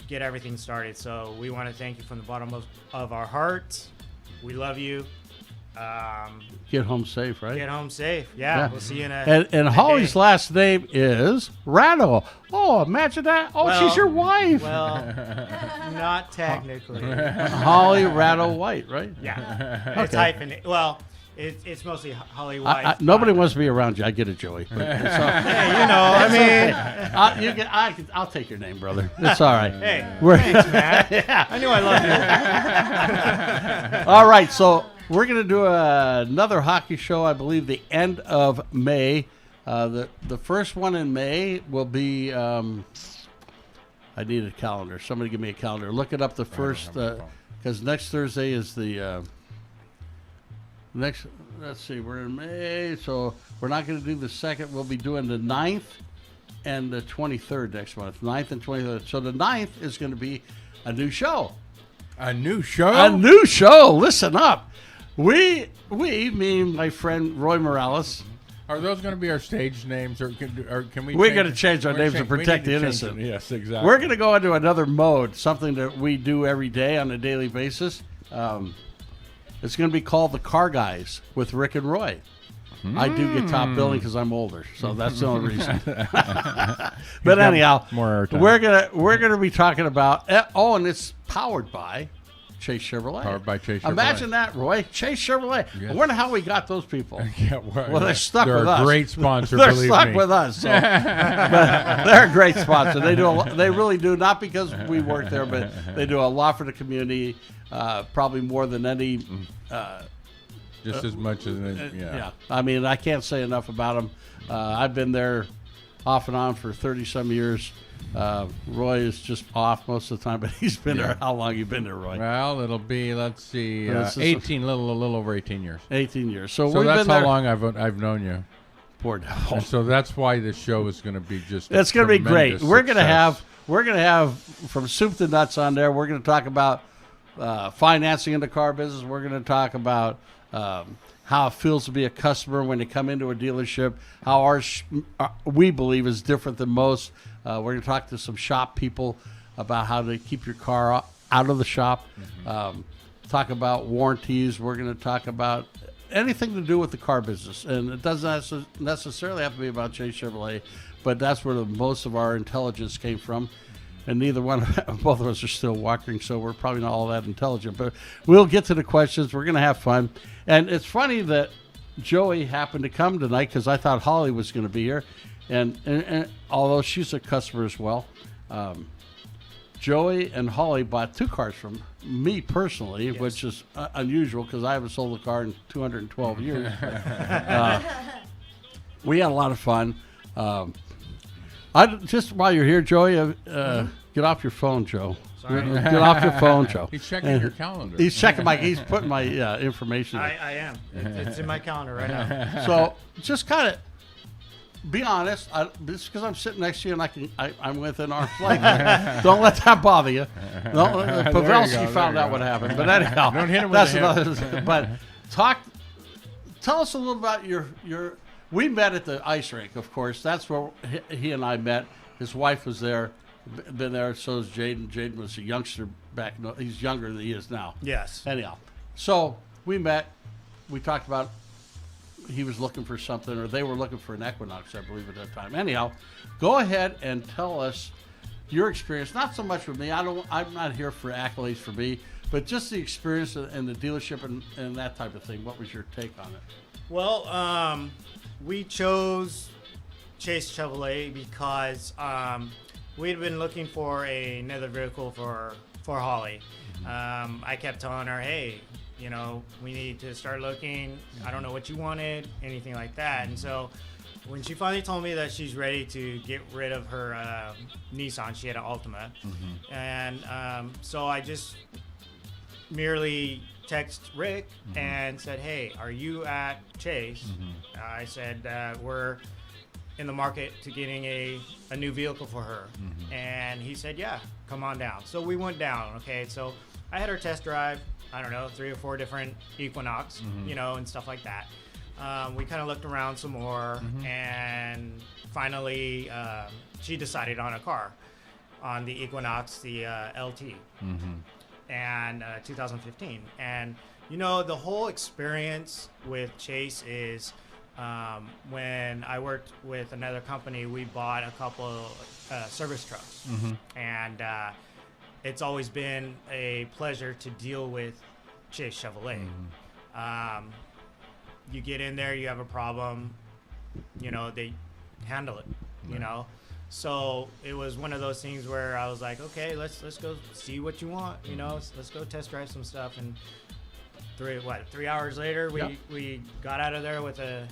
S6: get everything started. So we want to thank you from the bottom of our hearts. We love you.
S4: Get home safe, right?
S6: Get home safe. Yeah. We'll see you in a
S4: And
S6: in a
S4: Holly's
S6: day.
S4: last name is Riatto. Oh, imagine that. Oh,
S6: Well,
S4: she's your wife.
S6: Well, not technically.
S4: Holly Riatto White, right?
S6: Yeah. It's hyphenated. Well, it's mostly Holly White.
S4: Nobody wants to be around you. I get it, Joey. But it's all,
S6: Hey, I mean,
S4: I'll take your name, brother. It's all right.
S6: hey,
S4: We're-
S6: thanks, man. I knew I loved you.
S4: All right, so we're going to do another hockey show, I believe, the end of May. The first one in May will be. I need a calendar. Somebody give me a calendar. Look it up. The first, because next Thursday is the next. Let's see. We're in May, so we're not going to do the second. We'll be doing the 9th and the 23rd next month. 9th and 23rd. So the 9th is going to be a new show.
S2: A new show?
S4: A new show. Listen up. We mean my friend Roy Morales.
S2: Are those going to be our stage names, or can we?
S4: We're going to change our
S2: we're
S4: names to
S2: change- we
S4: protect
S2: need
S4: the
S2: to change
S4: innocent.
S2: them. Yes, exactly.
S4: We're going to go into another mode, something that we do every day on a daily basis. It's going to be called the Car Guys with Rick and Roy. I do get top billing because I'm older, so that's the only reason. But anyhow,
S2: more airtime.
S4: we're gonna be talking about. And it's powered by Chase Chevrolet.
S2: Powered by Chase Chevrolet.
S4: Imagine that, Roy. Chase Chevrolet.
S2: Yes.
S4: I wonder how we got those people.
S2: Yeah,
S4: Well, they're stuck
S2: they're
S4: with
S2: a
S4: us.
S2: great sponsor.
S4: They're
S2: believe
S4: stuck
S2: me.
S4: with us. So. But they're a great sponsor. They do. They really do. Not because we work there, but they do a lot for the community. Probably more than any.
S2: Just as much as
S4: Yeah. I mean, I can't say enough about them. I've been there off and on for 30-some years. Roy is just off most of the time, but he's been there. How long you been there, Roy?
S2: Well, it'll be, let's see,
S4: This is
S2: 18, a little over 18 years.
S4: 18 years. So
S2: So
S4: we've
S2: that's
S4: been
S2: how
S4: there.
S2: long I've known you.
S4: Poor devil.
S2: And so that's why this show is going to be just.
S4: It's going to be great. We're going to
S2: success.
S4: have from soup to nuts on there. We're going to talk about financing in the car business. We're going to talk about how it feels to be a customer when they come into a dealership. How ours, we believe, is different than most. We're going to talk to some shop people about how to keep your car out of the shop. Talk about warranties. We're going to talk about anything to do with the car business, and it doesn't necessarily have to be about Chase Chevrolet, but that's where most of our intelligence came from. And both of us are still walking, so we're probably not all that intelligent. But we'll get to the questions. We're going to have fun. And it's funny that Joey happened to come tonight because I thought Holly was going to be here. And although she's a customer as well, Joey and Holly bought 2 cars from me personally, which is unusual because I haven't sold a car in 212 years. We had a lot of fun. Just while you're here, Joey, get off your phone, Joe.
S6: Sorry.
S4: Get off your phone, Joe.
S2: He's checking your calendar.
S4: He's checking he's putting my information.
S6: I am. It's in my calendar right now.
S4: So just kind of be honest. Just because I'm sitting next to you and I'm within arm's length. Don't let that bother you. Pavelski found out what happened. But anyhow,
S2: Don't hit him with
S4: that's
S2: the hip.
S4: another. But tell us a little about your. We met at the ice rink, of course. That's where he and I met. His wife was there, been there. So is Jaden. Jaden was a youngster back. He's younger than he is now.
S6: Yes.
S4: Anyhow, so we met. We talked about he was looking for something, or they were looking for an Equinox, I believe, at that time. Anyhow, go ahead and tell us your experience. Not so much with me. I'm not here for accolades for me, but just the experience and the dealership and that type of thing. What was your take on it?
S6: Well, we chose Chase Chevrolet because we had been looking for another vehicle for Holly. I kept telling her, hey, we need to start looking. I don't know what you wanted, anything like that. And so when she finally told me that she's ready to get rid of her Nissan, she had an Altima. And so I just merely text Rick and said, hey, are you at Chase? I said, we're in the market to getting a new vehicle for her. And he said, yeah, come on down. So we went down. Okay, so I had her test drive, I don't know, 3 or 4 different Equinox, and stuff like that. We kind of looked around some more, and finally she decided on a car, on the Equinox, the LT, and 2015. And the whole experience with Chase is when I worked with another company, we bought a couple service trucks, and it's always been a pleasure to deal with Chase Chevrolet. You get in there, you have a problem, they handle it, So it was one of those things where I was like, okay, let's go see what you want, let's go test drive some stuff. And 3 hours later, we got out of there with a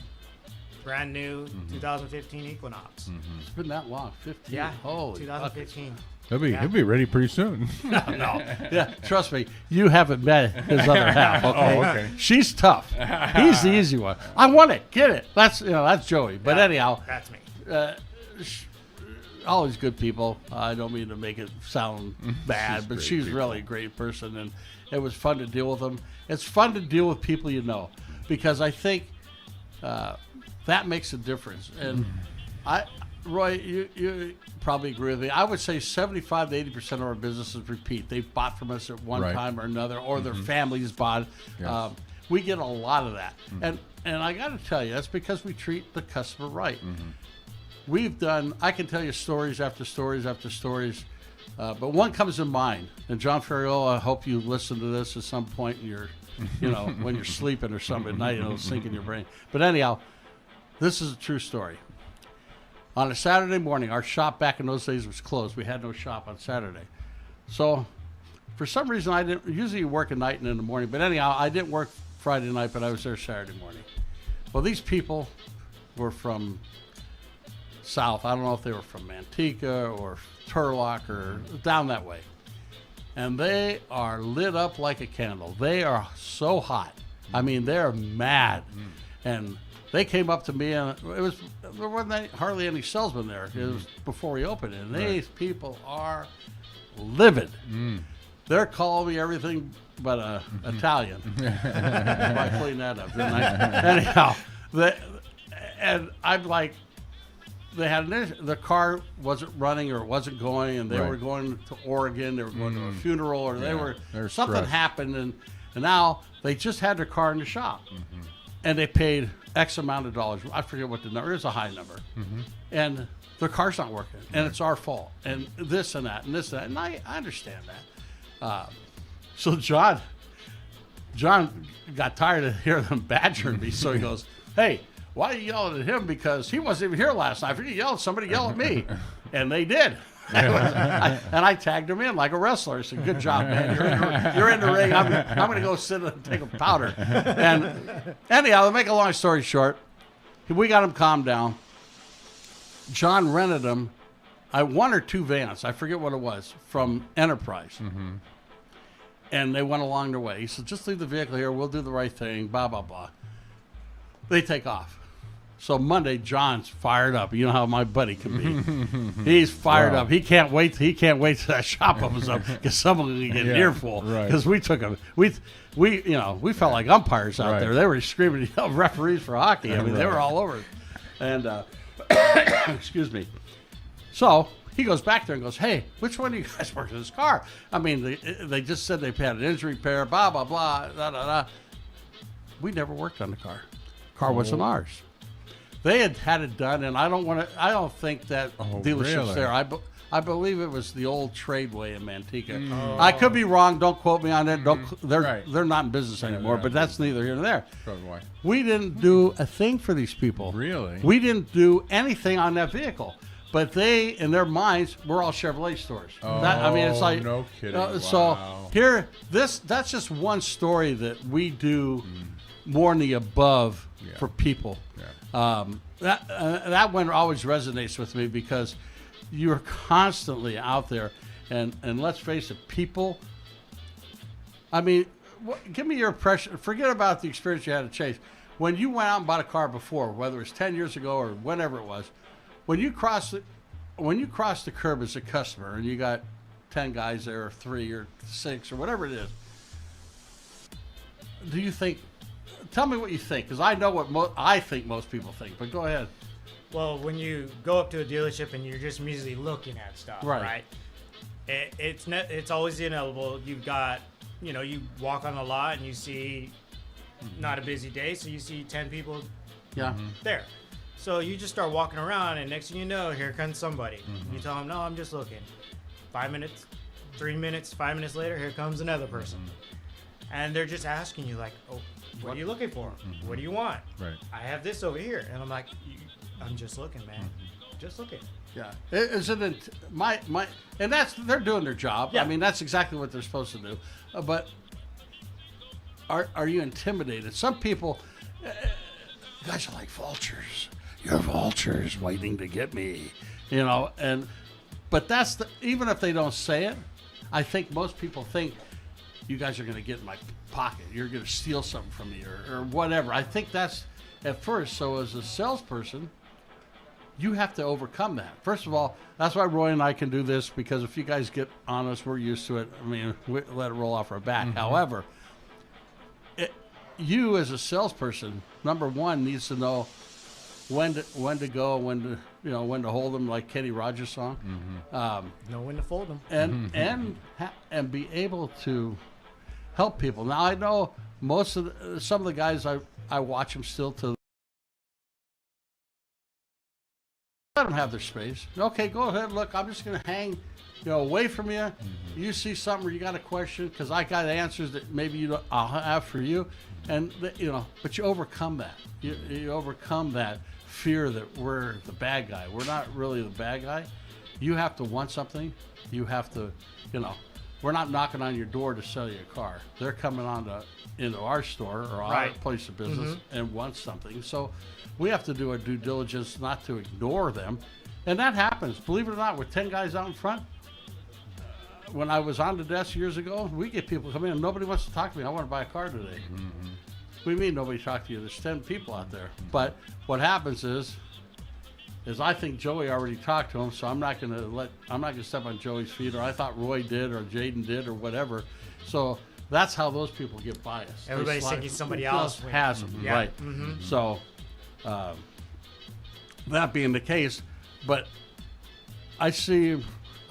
S6: brand new 2015 Equinox.
S4: It's been that long, 15.
S6: Yeah,
S4: Holy
S6: 2015.
S2: He'll be ready pretty soon.
S4: No. Yeah, trust me, you haven't met his other half. Okay?
S2: Oh, okay.
S4: She's tough. He's the easy one. I want it. Get it. That's Joey. But anyhow,
S6: That's me.
S4: Always good people. I don't mean to make it sound bad, but she's really a great person, and it was fun to deal with them. It's fun to deal with people because I think that makes a difference. And Roy, you probably agree with me. I would say 75 to 80% of our businesses repeat. They've bought from us at one time or another, or their families bought.
S2: Yes.
S4: We get a lot of that, and I got to tell you, that's because we treat the customer right. I can tell you stories after stories after stories, but one comes to mind. And John Ferriola, I hope you listen to this at some point in your, when you're sleeping or something at night, it'll sink in your brain. But anyhow, this is a true story. On a Saturday morning, our shop back in those days was closed. We had no shop on Saturday. So for some reason, I didn't usually work at night and in the morning. But anyhow, I didn't work Friday night, but I was there Saturday morning. Well, these people were from south. I don't know if they were from Manteca or Turlock or down that way. And they are lit up like a candle. They are so hot. I mean, they're mad. And they came up to me, and there wasn't hardly any salesmen there. It was before we opened it. And these people are livid. They're calling me everything but Italian. I cleaned that up, didn't I? Anyhow, and I'm like, the car wasn't running or it wasn't going, and they were going to Oregon. They were going to a funeral, or something
S2: stressed.
S4: happened, and now they just had their car in the shop, and they paid X amount of dollars. I forget what the number is. A high number, and their car's not working, and it's our fault, and this and that, and this and that, and I understand that. So John got tired of hearing them badgering me, so he goes, "Hey, why are you yelling at him? Because he wasn't even here last night. If you somebody yell at me." And they did. And I tagged him in like a wrestler. I said, "Good job, man. You're in the ring. I'm going to go sit and take a powder." And anyhow, to make a long story short, we got him calmed down. John rented him one or two vans, I forget what it was, from Enterprise. And they went along their way. He said, "Just leave the vehicle here. We'll do the right thing, blah, blah, blah." They take off. So Monday, John's fired up. You know how my buddy can be. He's fired up. He can't wait. He can't wait till that shop opens up because someone's gonna get near full. Because we took him. We felt like umpires out there. They were screaming and yelling referees for hockey. I mean, they were all over it. And excuse me. So he goes back there and goes, "Hey, which one of you guys worked in this car?" I mean, they just said they've had an injury repair, blah blah blah, da da da. We never worked on the car. Car wasn't ours. They had it done, and I don't think that dealership's there. I believe it was the old Tradeway in Manteca. I could be wrong. Don't quote me on it. They're not in business anymore. But that's neither here nor there.
S2: Why?
S4: We didn't do a thing for these people.
S2: Really?
S4: We didn't do anything on that vehicle. But they, in their minds, were all Chevrolet stores. It's like
S2: no kidding.
S4: So here, that's just one story that we do more than the above for people. That one always resonates with me because you're constantly out there, and let's face it, people. I mean, give me your impression. Forget about the experience you had at Chase. When you went out and bought a car before, whether it's 10 years ago or whenever it was, when you cross the curb as a customer and you got 10 guys there, or 3 or 6 or whatever it is, do you think tell me what you think, because I know what I think most people think. But go ahead.
S6: Well, when you go up to a dealership and you're just immediately looking at stuff, right? It's always inevitable. You've got, you walk on the lot and you see not a busy day, so you see 10 people there. So you just start walking around, and next thing you know, here comes somebody. You tell them, no, I'm just looking. 5 minutes, 3 minutes, 5 minutes later, here comes another person. And they're just asking you, like, oh, what are you looking for? What do you want?
S2: Right.
S6: I have this over here. And I'm like, I'm just looking, man. Just looking.
S4: Yeah, isn't it and they're doing their job.
S6: Yeah.
S4: I mean, that's exactly what they're supposed to do. But are you intimidated? Some people, guys are like vultures. You're vultures waiting to get me, but that's even if they don't say it, I think most people think you guys are going to get in my pocket. You're going to steal something from me or whatever. I think that's at first. So as a salesperson, you have to overcome that. First of all, that's why Roy and I can do this, because if you guys get on us, we're used to it. I mean, we let it roll off our back. However, you as a salesperson, number one, needs to know when to go, when to hold them, like Kenny Rogers' song.
S6: Know when to fold them.
S4: And be able to help people. Now I know some of the guys I watch them still to. Let them have their space. Okay, go ahead. Look, I'm just going to hang, away from you. You see something or you got a question, because I got answers that maybe I'll have for you, and but you overcome that. You overcome that fear that we're the bad guy. We're not really the bad guy. You have to want something. You have to, we're not knocking on your door to sell you a car. They're coming into our store or our place of business and want something. So we have to do our due diligence not to ignore them. And that happens. Believe it or not, with 10 guys out in front, when I was on the desk years ago, we get people come in and nobody wants to talk to me. I want to buy a car today. What do you mean nobody talked to you? There's 10 people out there. But what happens is I think Joey already talked to him, so I'm not gonna step on Joey's feet, or I thought Roy did or Jaden did or whatever. So that's how those people get biased.
S6: Everybody's thinking somebody else
S4: has them, right? So that being the case, but I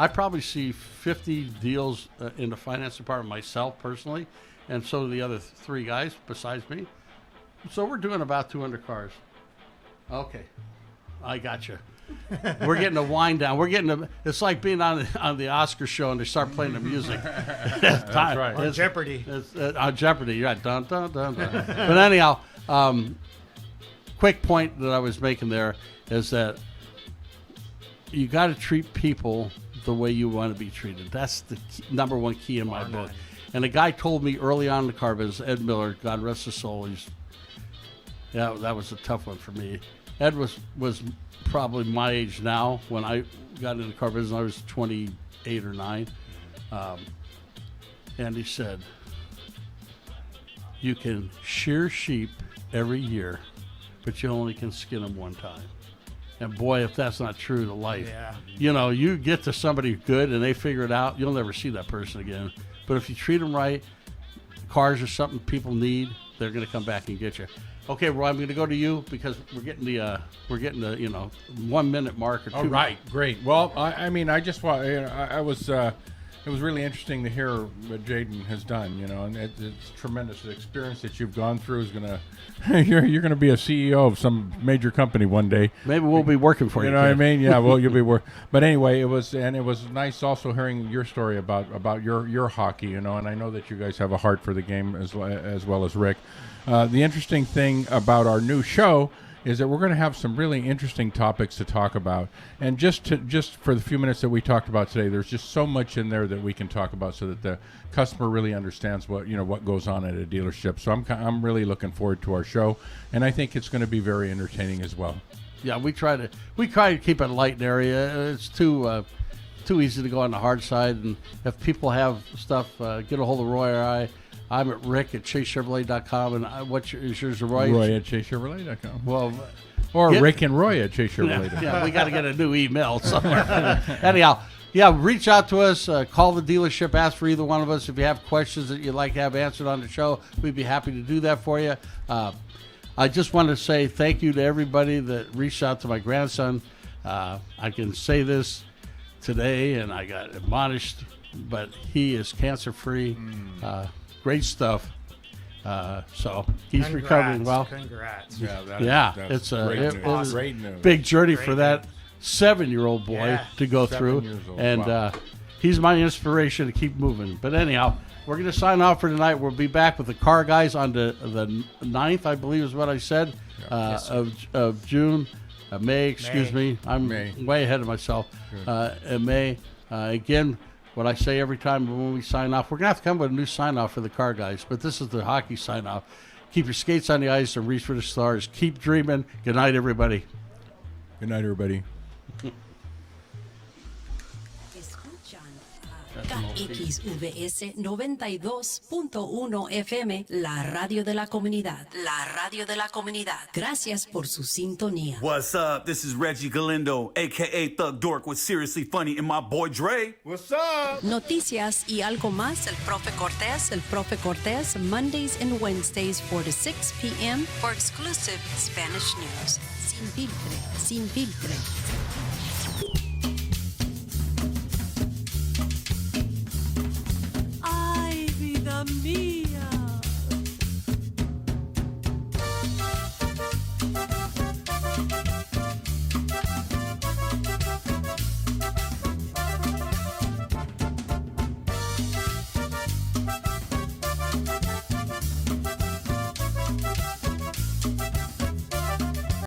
S4: probably see 50 deals in the finance department myself personally, and so do the other 3 guys besides me. So we're doing about 200 cars. Okay, I got you. We're getting a wind down. It's like being on the Oscar show and they start playing the music.
S2: That's right.
S6: On Jeopardy.
S4: On Jeopardy, yeah. Dun, dun, dun, dun. But anyhow, quick point that I was making there is that you got to treat people the way you want to be treated. That's the number one key in my book. And a guy told me early on in the car business, Ed Miller, God rest his soul. That was a tough one for me. Ed was probably my age now. When I got into the car business, I was 28 or 9. And he said, you can shear sheep every year, but you only can skin them one time. And boy, if that's not true to life, you get to somebody good and they figure it out, you'll never see that person again. But if you treat them right, cars are something people need, they're going to come back and get you. Okay, Roy, I'm going to go to you because we're getting the 1 minute mark or 2.
S2: All right, great. Well, I just want it was really interesting to hear what Jaden has done. And it's tremendous. The experience that you've gone through is gonna you're gonna be a CEO of some major company one day.
S4: Maybe we'll be working for you.
S2: You know what I mean? Yeah. Well, you'll be working. But anyway, it was nice also hearing your story about your hockey. And I know that you guys have a heart for the game as well as Rick. The interesting thing about our new show is that we're going to have some really interesting topics to talk about. And just for the few minutes that we talked about today, there's just so much in there that we can talk about so that the customer really understands what goes on at a dealership. So I'm really looking forward to our show, and I think it's going to be very entertaining as well. Yeah, we try to keep it a light area. It's too easy to go on the hard side, and if people have stuff, get a hold of Roy or I. I'm at Rick at ChaseChevrolet.com, and is yours, Roy? Roy at ChaseChevrolet.com.
S4: Well,
S2: or Rick and Roy at ChaseChevrolet.com.
S4: Yeah, we got to get a new email somewhere. Anyhow, yeah, reach out to us. Call the dealership. Ask for either one of us if you have questions that you'd like to have answered on the show. We'd be happy to do that for you. I just want to say thank you to everybody that reached out to my grandson. I can say this today, and I got admonished, but he is cancer-free. Great stuff. So he's recovering well.
S6: Congrats.
S2: That's
S4: it's
S2: great great news.
S4: big journey
S6: Great
S4: for that 7-year-old boy to go
S2: 7
S4: through,
S2: years old.
S4: and
S2: Wow.
S4: he's my inspiration to keep moving. But anyhow, we're going to sign off for tonight. We'll be back with the car guys on the 9th, I believe is what I said, of June. May, excuse me. I'm way ahead of myself. In May. Again, what I say every time when we sign off, we're going to have to come with a new sign-off for the car guys, but this is the hockey sign-off. Keep your skates on the ice and reach for the stars. Keep dreaming. Good night, everybody.
S2: Good night, everybody.
S3: Escuchan KXVS 92.1 FM, la radio de la comunidad. La radio de la comunidad. Gracias por su sintonía.
S7: What's up? This is Reggie Galindo, aka Thug Dork with Seriously Funny, and my boy Dre. What's up?
S3: Noticias y algo más, el Profe Cortés, Mondays and Wednesdays 4 to 6 p.m. for exclusive Spanish news. Sin filtre.